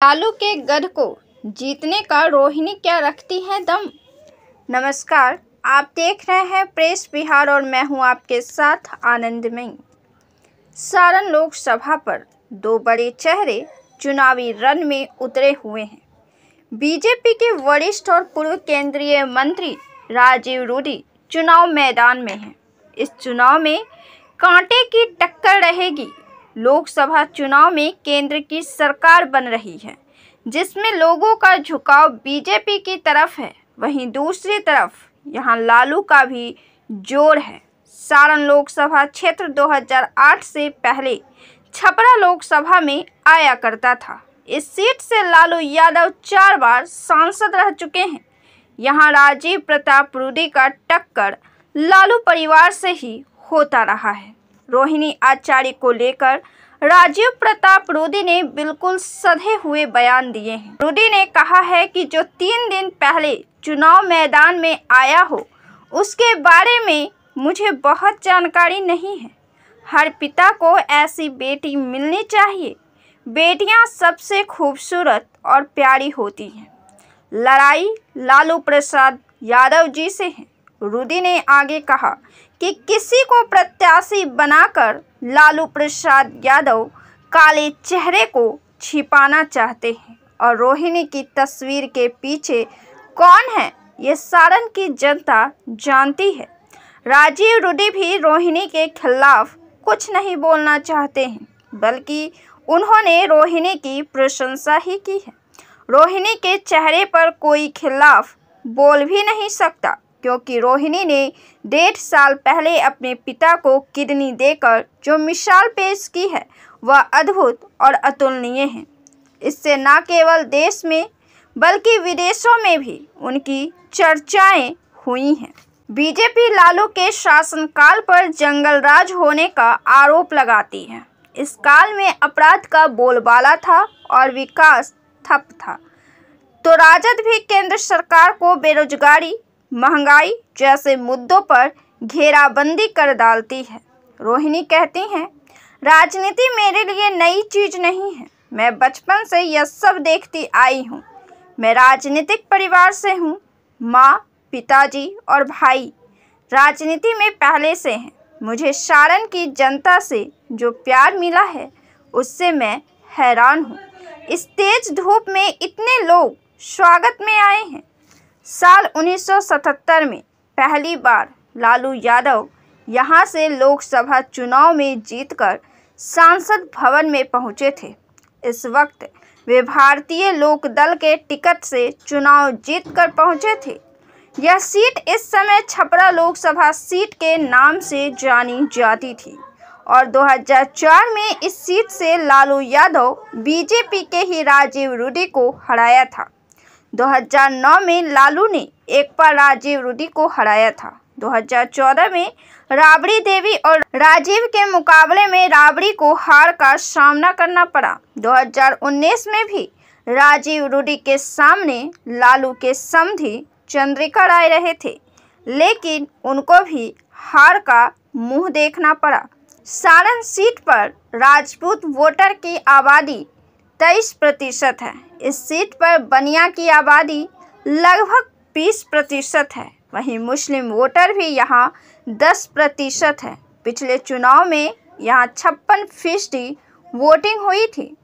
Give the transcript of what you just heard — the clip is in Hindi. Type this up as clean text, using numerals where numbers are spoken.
लालू के गढ़ को जीतने का रोहिणी क्या रखती है दम। नमस्कार, आप देख रहे हैं प्रेस बिहार और मैं हूं आपके साथ आनंदमयी। सारण लोकसभा पर दो बड़े चेहरे चुनावी रण में उतरे हुए हैं। बीजेपी के वरिष्ठ और पूर्व केंद्रीय मंत्री राजीव रूडी चुनाव मैदान में हैं। इस चुनाव में कांटे की टक्कर रहेगी। लोकसभा चुनाव में केंद्र की सरकार बन रही है, जिसमें लोगों का झुकाव बीजेपी की तरफ है। वहीं दूसरी तरफ यहां लालू का भी जोर है। सारण लोकसभा क्षेत्र 2008 से पहले छपरा लोकसभा में आया करता था। इस सीट से लालू यादव 4 बार सांसद रह चुके हैं। यहां राजीव प्रताप रूडी का टक्कर लालू परिवार से ही होता रहा है। रोहिणी आचार्य को लेकर राजीव प्रताप रूडी ने बिल्कुल सधे हुए बयान दिए हैं। रूडी ने कहा है कि जो 3 दिन पहले चुनाव मैदान में आया हो, उसके बारे में मुझे बहुत जानकारी नहीं है। हर पिता को ऐसी बेटी मिलनी चाहिए। बेटियां सबसे खूबसूरत और प्यारी होती हैं। लड़ाई लालू प्रसाद यादव जी से है। रूडी ने आगे कहा कि किसी को प्रत्याशी बनाकर लालू प्रसाद यादव काले चेहरे को छिपाना चाहते हैं और रोहिणी की तस्वीर के पीछे कौन है, ये सारण की जनता जानती है। राजीव रूडी भी रोहिणी के खिलाफ कुछ नहीं बोलना चाहते हैं, बल्कि उन्होंने रोहिणी की प्रशंसा ही की है। रोहिणी के चेहरे पर कोई खिलाफ बोल भी नहीं सकता, क्योंकि रोहिणी ने 1.5 साल पहले अपने पिता को किडनी देकर जो मिसाल पेश की है, वह अद्भुत और अतुलनीय है। इससे न केवल देश में बल्कि विदेशों में भी उनकी चर्चाएं हुई हैं। बीजेपी लालू के शासनकाल पर जंगल राज होने का आरोप लगाती है। इस काल में अपराध का बोलबाला था और विकास ठप था, तो राजद भी केंद्र सरकार को बेरोजगारी, महंगाई जैसे मुद्दों पर घेराबंदी कर डालती है। रोहिणी कहती हैं, राजनीति मेरे लिए नई चीज नहीं है। मैं बचपन से यह सब देखती आई हूँ। मैं राजनीतिक परिवार से हूँ। माँ, पिताजी और भाई राजनीति में पहले से हैं। मुझे सारण की जनता से जो प्यार मिला है, उससे मैं हैरान हूँ। इस तेज धूप में इतने लोग स्वागत में आए हैं। साल 1977 में पहली बार लालू यादव यहां से लोकसभा चुनाव में जीतकर सांसद भवन में पहुंचे थे। इस वक्त वे भारतीय लोक दल के टिकट से चुनाव जीतकर पहुंचे थे। यह सीट इस समय छपरा लोकसभा सीट के नाम से जानी जाती थी और 2004 में इस सीट से लालू यादव बीजेपी के ही राजीव रूडी को हराया था। 2009 में लालू ने एक बार राजीव रूडी को हराया था। 2014 में राबड़ी देवी और राजीव के मुकाबले में राबड़ी को हार का सामना करना पड़ा। 2019 में भी राजीव रूडी के सामने लालू के समधी चंद्रिका राय रहे थे, लेकिन उनको भी हार का मुंह देखना पड़ा। सारण सीट पर राजपूत वोटर की आबादी 23% है। इस सीट पर बनिया की आबादी लगभग 20% है। वहीं मुस्लिम वोटर भी यहाँ 10% है। पिछले चुनाव में यहाँ 56% वोटिंग हुई थी।